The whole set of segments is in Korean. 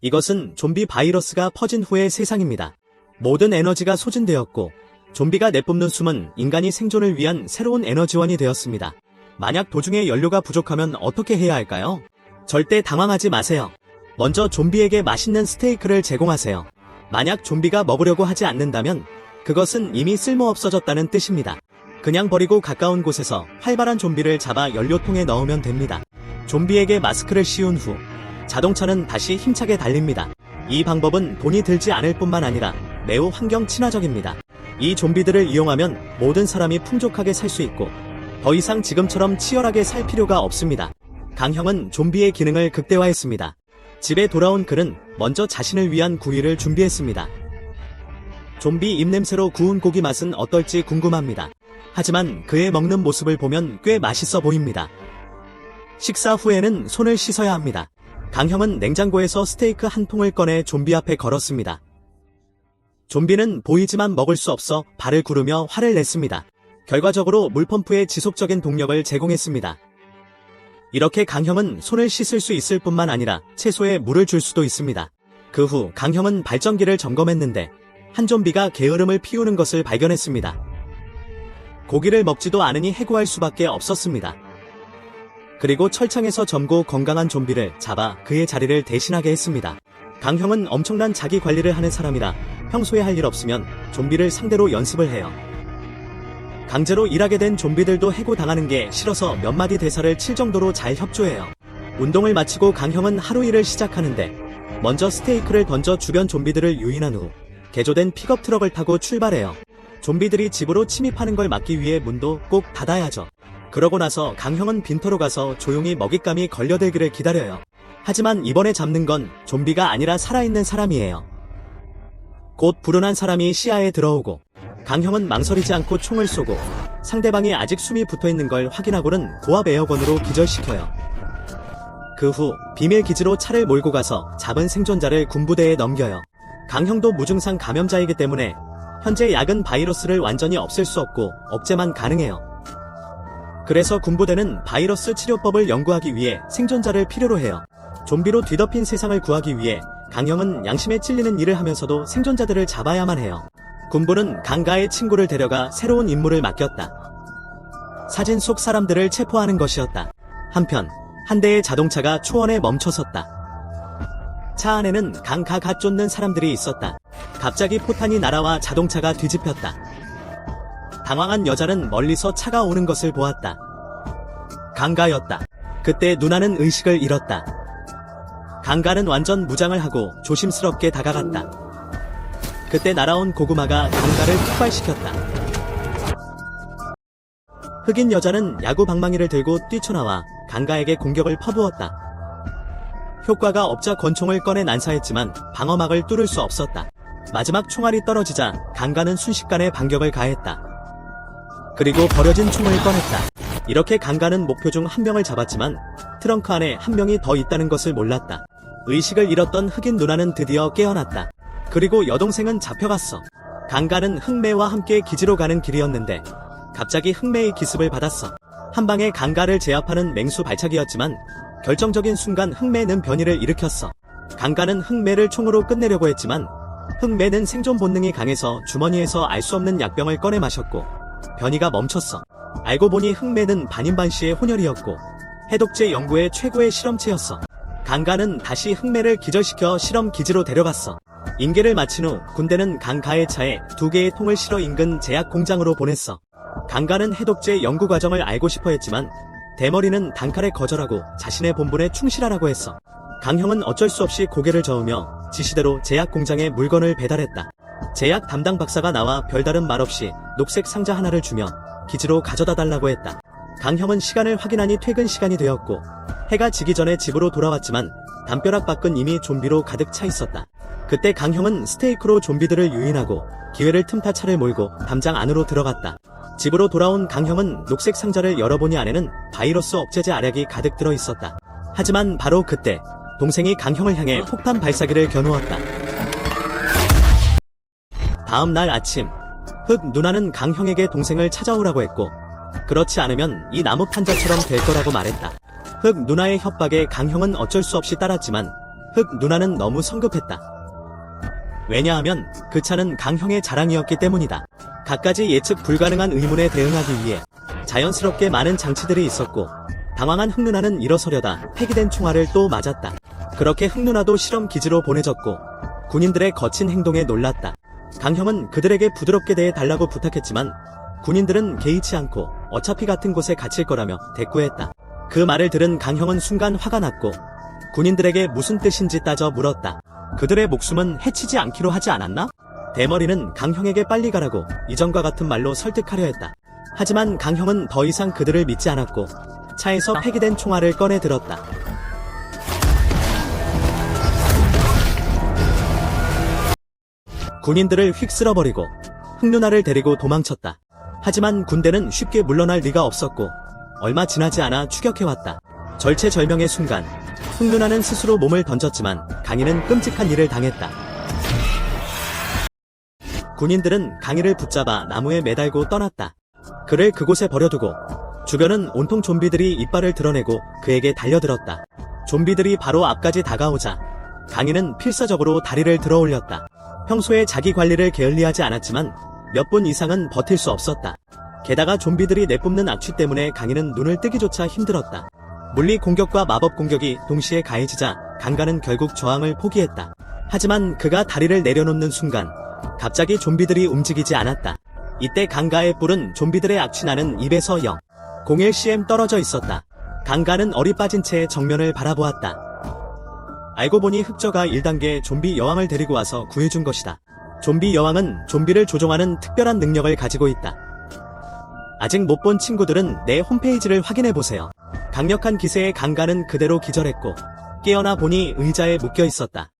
이것은 좀비 바이러스가 퍼진 후의 세상입니다. 모든 에너지가 소진되었고 좀비가 내뿜는 숨은 인간이 생존을 위한 새로운 에너지원이 되었습니다. 만약 도중에 연료가 부족하면 어떻게 해야 할까요? 절대 당황하지 마세요. 먼저 좀비에게 맛있는 스테이크를 제공하세요. 만약 좀비가 먹으려고 하지 않는다면 그것은 이미 쓸모없어졌다는 뜻입니다. 그냥 버리고 가까운 곳에서 활발한 좀비를 잡아 연료통에 넣으면 됩니다. 좀비에게 마스크를 씌운 후 자동차는 다시 힘차게 달립니다. 이 방법은 돈이 들지 않을 뿐만 아니라 매우 환경 친화적입니다. 이 좀비들을 이용하면 모든 사람이 풍족하게 살 수 있고 더 이상 지금처럼 치열하게 살 필요가 없습니다. 강형은 좀비의 기능을 극대화했습니다. 집에 돌아온 그는 먼저 자신을 위한 구이를 준비했습니다. 좀비 입냄새로 구운 고기 맛은 어떨지 궁금합니다. 하지만 그의 먹는 모습을 보면 꽤 맛있어 보입니다. 식사 후에는 손을 씻어야 합니다. 강형은 냉장고에서 스테이크 한 통을 꺼내 좀비 앞에 걸었습니다. 좀비는 보이지만 먹을 수 없어 발을 구르며 화를 냈습니다. 결과적으로 물펌프에 지속적인 동력을 제공했습니다. 이렇게 강형은 손을 씻을 수 있을 뿐만 아니라 채소에 물을 줄 수도 있습니다. 그 후 강형은 발전기를 점검했는데 한 좀비가 게으름을 피우는 것을 발견했습니다. 고기를 먹지도 않으니 해고할 수밖에 없었습니다. 그리고 철창에서 젊고 건강한 좀비를 잡아 그의 자리를 대신하게 했습니다. 강형은 엄청난 자기 관리를 하는 사람이라 평소에 할 일 없으면 좀비를 상대로 연습을 해요. 강제로 일하게 된 좀비들도 해고당하는 게 싫어서 몇 마디 대사를 칠 정도로 잘 협조해요. 운동을 마치고 강형은 하루 일을 시작하는데 먼저 스테이크를 던져 주변 좀비들을 유인한 후 개조된 픽업 트럭을 타고 출발해요. 좀비들이 집으로 침입하는 걸 막기 위해 문도 꼭 닫아야죠. 그러고 나서 강형은 빈터로 가서 조용히 먹잇감이 걸려들기를 기다려요. 하지만 이번에 잡는 건 좀비가 아니라 살아있는 사람이에요. 곧 불운한 사람이 시야에 들어오고 강형은 망설이지 않고 총을 쏘고 상대방이 아직 숨이 붙어있는 걸 확인하고는 고압 에어건으로 기절시켜요. 그 후 비밀 기지로 차를 몰고 가서 잡은 생존자를 군부대에 넘겨요. 강형도 무증상 감염자이기 때문에 현재 약은 바이러스를 완전히 없앨 수 없고 억제만 가능해요. 그래서 군부대는 바이러스 치료법을 연구하기 위해 생존자를 필요로 해요. 좀비로 뒤덮인 세상을 구하기 위해 강형은 양심에 찔리는 일을 하면서도 생존자들을 잡아야만 해요. 군부는 강가의 친구를 데려가 새로운 임무를 맡겼다. 사진 속 사람들을 체포하는 것이었다. 한편 한 대의 자동차가 초원에 멈춰섰다. 차 안에는 강가가 쫓는 사람들이 있었다. 갑자기 포탄이 날아와 자동차가 뒤집혔다. 당황한 여자는 멀리서 차가 오는 것을 보았다. 강가였다. 그때 누나는 의식을 잃었다. 강가는 완전 무장을 하고 조심스럽게 다가갔다. 그때 날아온 고구마가 강가를 폭발시켰다. 흑인 여자는 야구 방망이를 들고 뛰쳐나와 강가에게 공격을 퍼부었다. 효과가 없자 권총을 꺼내 난사했지만 방어막을 뚫을 수 없었다. 마지막 총알이 떨어지자 강가는 순식간에 반격을 가했다. 그리고 버려진 총을 꺼냈다. 이렇게 강가는 목표 중 한 명을 잡았지만 트렁크 안에 한 명이 더 있다는 것을 몰랐다. 의식을 잃었던 흑인 누나는 드디어 깨어났다. 그리고 여동생은 잡혀갔어. 강가는 흑매와 함께 기지로 가는 길이었는데 갑자기 흑매의 기습을 받았어. 한 방에 강가를 제압하는 맹수 발차기였지만 결정적인 순간 흑매는 변이를 일으켰어. 강가는 흑매를 총으로 끝내려고 했지만 흑매는 생존 본능이 강해서 주머니에서 알 수 없는 약병을 꺼내 마셨고 변이가 멈췄어. 알고 보니 흑매는 반인반씨의 혼혈이었고 해독제 연구의 최고의 실험체였어. 강가는 다시 흑매를 기절시켜 실험 기지로 데려갔어. 임계를 마친 후 군대는 강가의 차에 2개의 통을 실어 인근 제약 공장으로 보냈어. 강가는 해독제 연구 과정을 알고 싶어 했지만 대머리는 단칼에 거절하고 자신의 본분에 충실하라고 했어. 강형은 어쩔 수 없이 고개를 저으며 지시대로 제약 공장에 물건을 배달했다. 제약 담당 박사가 나와 별다른 말 없이 녹색 상자 하나를 주며 기지로 가져다 달라고 했다. 강형은 시간을 확인하니 퇴근 시간이 되었고 해가 지기 전에 집으로 돌아왔지만 담벼락 밖은 이미 좀비로 가득 차 있었다. 그때 강형은 스테이크로 좀비들을 유인하고 기회를 틈타 차를 몰고 담장 안으로 들어갔다. 집으로 돌아온 강형은 녹색 상자를 열어보니 안에는 바이러스 억제제 알약이 가득 들어 있었다. 하지만 바로 그때 동생이 강형을 향해 폭탄 발사기를 겨누었다. 다음 날 아침 흑 누나는 강형에게 동생을 찾아오라고 했고 그렇지 않으면 이 나무 판자처럼 될 거라고 말했다. 흑 누나의 협박에 강형은 어쩔 수 없이 따랐지만 흑 누나는 너무 성급했다. 왜냐하면 그 차는 강형의 자랑이었기 때문이다. 갖가지 예측 불가능한 의문에 대응하기 위해 자연스럽게 많은 장치들이 있었고 당황한 흑 누나는 일어서려다 폐기된 총알을 또 맞았다. 그렇게 흑 누나도 실험 기지로 보내졌고 군인들의 거친 행동에 놀랐다. 강형은 그들에게 부드럽게 대해달라고 부탁했지만 군인들은 개의치 않고 어차피 같은 곳에 갇힐 거라며 대꾸했다. 그 말을 들은 강형은 순간 화가 났고 군인들에게 무슨 뜻인지 따져 물었다. 그들의 목숨은 해치지 않기로 하지 않았나? 대머리는 강형에게 빨리 가라고 이전과 같은 말로 설득하려 했다. 하지만 강형은 더 이상 그들을 믿지 않았고 차에서 폐기된 총알을 꺼내 들었다. 군인들을 휙 쓸어버리고 흑 누나를 데리고 도망쳤다. 하지만 군대는 쉽게 물러날 리가 없었고 얼마 지나지 않아 추격해왔다. 절체절명의 순간 흑 누나는 스스로 몸을 던졌지만 강희는 끔찍한 일을 당했다. 군인들은 강희를 붙잡아 나무에 매달고 떠났다. 그를 그곳에 버려두고 주변은 온통 좀비들이 이빨을 드러내고 그에게 달려들었다. 좀비들이 바로 앞까지 다가오자 강희는 필사적으로 다리를 들어 올렸다. 평소에 자기 관리를 게을리하지 않았지만 몇 분 이상은 버틸 수 없었다. 게다가 좀비들이 내뿜는 악취 때문에 강희는 눈을 뜨기조차 힘들었다. 물리 공격과 마법 공격이 동시에 가해지자 강가는 결국 저항을 포기했다. 하지만 그가 다리를 내려놓는 순간 갑자기 좀비들이 움직이지 않았다. 이때 강가의 뿔은 좀비들의 악취나는 입에서 0.01cm 떨어져 있었다. 강가는 얼이 빠진 채 정면을 바라보았다. 알고 보니 흑저가 1단계 좀비 여왕을 데리고 와서 구해준 것이다. 좀비 여왕은 좀비를 조종하는 특별한 능력을 가지고 있다. 아직 못 본 친구들은 내 홈페이지를 확인해보세요. 강력한 기세의 강가는 그대로 기절했고 깨어나 보니 의자에 묶여 있었다.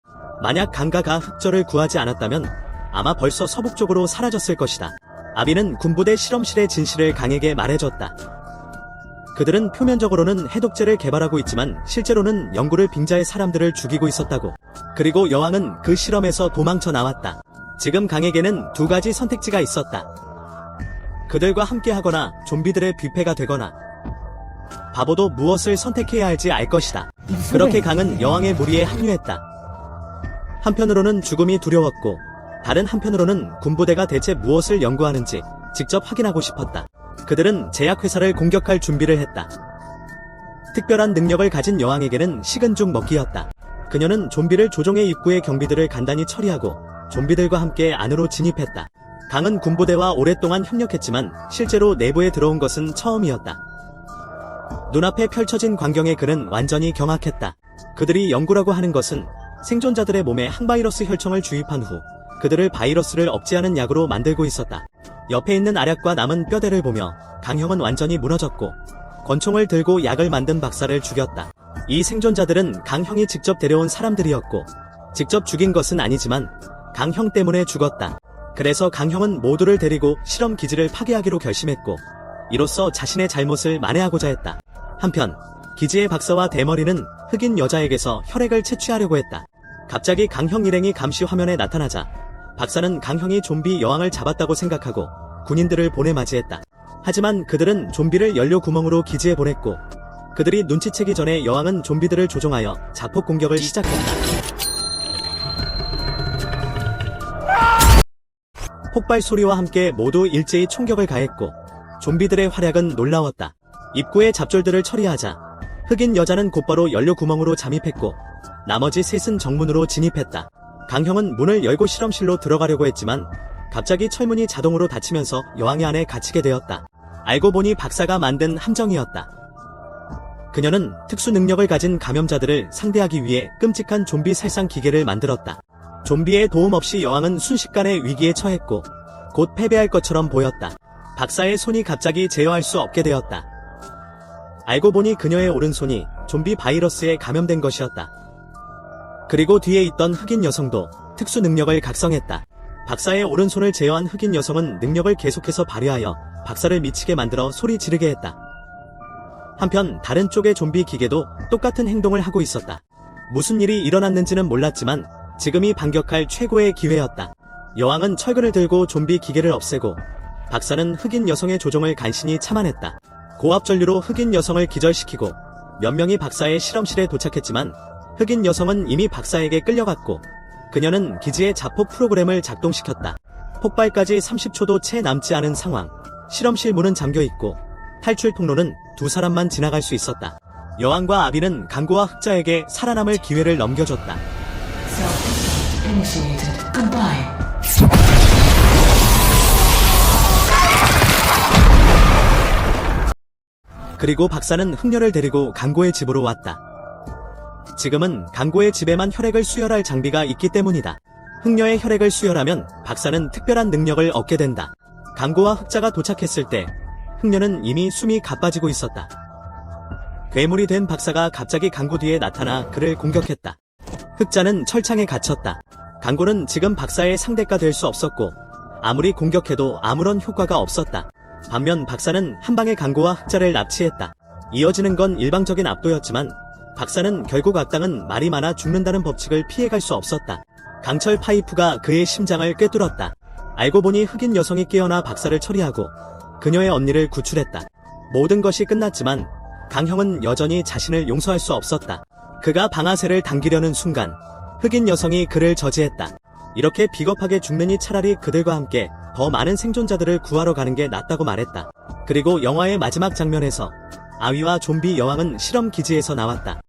만약 강가가 흑저를 구하지 않았다면 아마 벌써 서북 쪽으로 사라졌을 것이다. 아비는 군부대 실험실의 진실을 강에게 말해줬다. 그들은 표면적으로는 해독제를 개발하고 있지만 실제로는 연구를 빙자해 사람들을 죽이고 있었다고. 그리고 여왕은 그 실험에서 도망쳐 나왔다. 지금 강에게는 두 가지 선택지가 있었다. 그들과 함께하거나 좀비들의 뷔페가 되거나 바보도 무엇을 선택해야 할지 알 것이다. 그렇게 강은 여왕의 무리에 합류했다. 한편으로는 죽음이 두려웠고 다른 한편으로는 군부대가 대체 무엇을 연구하는지 직접 확인하고 싶었다. 그들은 제약회사를 공격할 준비를 했다. 특별한 능력을 가진 여왕에게는 식은 죽 먹기였다. 그녀는 좀비를 조종해 입구의 경비들을 간단히 처리하고 좀비들과 함께 안으로 진입했다. 강은 군부대와 오랫동안 협력했지만 실제로 내부에 들어온 것은 처음이었다. 눈앞에 펼쳐진 광경에 그는 완전히 경악했다. 그들이 연구라고 하는 것은 생존자들의 몸에 항바이러스 혈청을 주입한 후 그들을 바이러스를 억제하는 약으로 만들고 있었다. 옆에 있는 알약과 남은 뼈대를 보며 강형은 완전히 무너졌고 권총을 들고 약을 만든 박사를 죽였다. 이 생존자들은 강형이 직접 데려온 사람들이었고 직접 죽인 것은 아니지만 강형 때문에 죽었다. 그래서 강형은 모두를 데리고 실험 기지를 파괴하기로 결심했고 이로써 자신의 잘못을 만회하고자 했다. 한편 기지의 박사와 대머리는 흑인 여자에게서 혈액을 채취하려고 했다. 갑자기 강형 일행이 감시 화면에 나타나자 박사는 강형이 좀비 여왕을 잡았다고 생각하고 군인들을 보내 맞이했다. 하지만 그들은 좀비를 연료 구멍으로 기지에 보냈고 그들이 눈치채기 전에 여왕은 좀비들을 조종하여 자폭 공격을 시작했다. 폭발 소리와 함께 모두 일제히 총격을 가했고 좀비들의 활약은 놀라웠다. 입구의 잡졸들을 처리하자 흑인 여자는 곧바로 연료 구멍으로 잠입했고 나머지 셋은 정문으로 진입했다. 강형은 문을 열고 실험실로 들어가려고 했지만 갑자기 철문이 자동으로 닫히면서 여왕의 안에 갇히게 되었다. 알고 보니 박사가 만든 함정이었다. 그녀는 특수 능력을 가진 감염자들을 상대하기 위해 끔찍한 좀비 살상 기계를 만들었다. 좀비의 도움 없이 여왕은 순식간에 위기에 처했고 곧 패배할 것처럼 보였다. 박사의 손이 갑자기 제어할 수 없게 되었다. 알고 보니 그녀의 오른손이 좀비 바이러스에 감염된 것이었다. 그리고 뒤에 있던 흑인 여성도 특수 능력을 각성했다. 박사의 오른손을 제어한 흑인 여성은 능력을 계속해서 발휘하여 박사를 미치게 만들어 소리 지르게 했다. 한편 다른 쪽의 좀비 기계도 똑같은 행동을 하고 있었다. 무슨 일이 일어났는지는 몰랐지만 지금이 반격할 최고의 기회였다. 여왕은 철근을 들고 좀비 기계를 없애고 박사는 흑인 여성의 조종을 간신히 참아냈다. 고압 전류로 흑인 여성을 기절시키고 몇 명이 박사의 실험실에 도착했지만 흑인 여성은 이미 박사에게 끌려갔고 그녀는 기지의 자폭 프로그램을 작동시켰다. 폭발까지 30초도 채 남지 않은 상황. 실험실 문은 잠겨있고 탈출 통로는 두 사람만 지나갈 수 있었다. 여왕과 아비는 강고와 흑자에게 살아남을 기회를 넘겨줬다. Initiated. Goodbye. 그리고 박사는 흑녀를 데리고 강고의 집으로 왔다. 지금은 강고의 집에만 혈액을 수혈할 장비가 있기 때문이다. 흑녀의 혈액을 수혈하면 박사는 특별한 능력을 얻게 된다. 강고와 흑자가 도착했을 때 흑녀는 이미 숨이 가빠지고 있었다. 괴물이 된 박사가 갑자기 강고 뒤에 나타나 그를 공격했다. 흑자는 철창에 갇혔다. 강고는 지금 박사의 상대가 될 수 없었고 아무리 공격해도 아무런 효과가 없었다. 반면 박사는 한 방에 강고와 흑자를 납치했다. 이어지는 건 일방적인 압도였지만 박사는 결국 악당은 말이 많아 죽는다는 법칙을 피해갈 수 없었다. 강철 파이프가 그의 심장을 꿰뚫었다. 알고 보니 흑인 여성이 깨어나 박사를 처리하고 그녀의 언니를 구출했다. 모든 것이 끝났지만 강형은 여전히 자신을 용서할 수 없었다. 그가 방아쇠를 당기려는 순간 흑인 여성이 그를 저지했다. 이렇게 비겁하게 죽느니 차라리 그들과 함께 더 많은 생존자들을 구하러 가는 게 낫다고 말했다. 그리고 영화의 마지막 장면에서 아위와 좀비 여왕은 실험 기지에서 나왔다.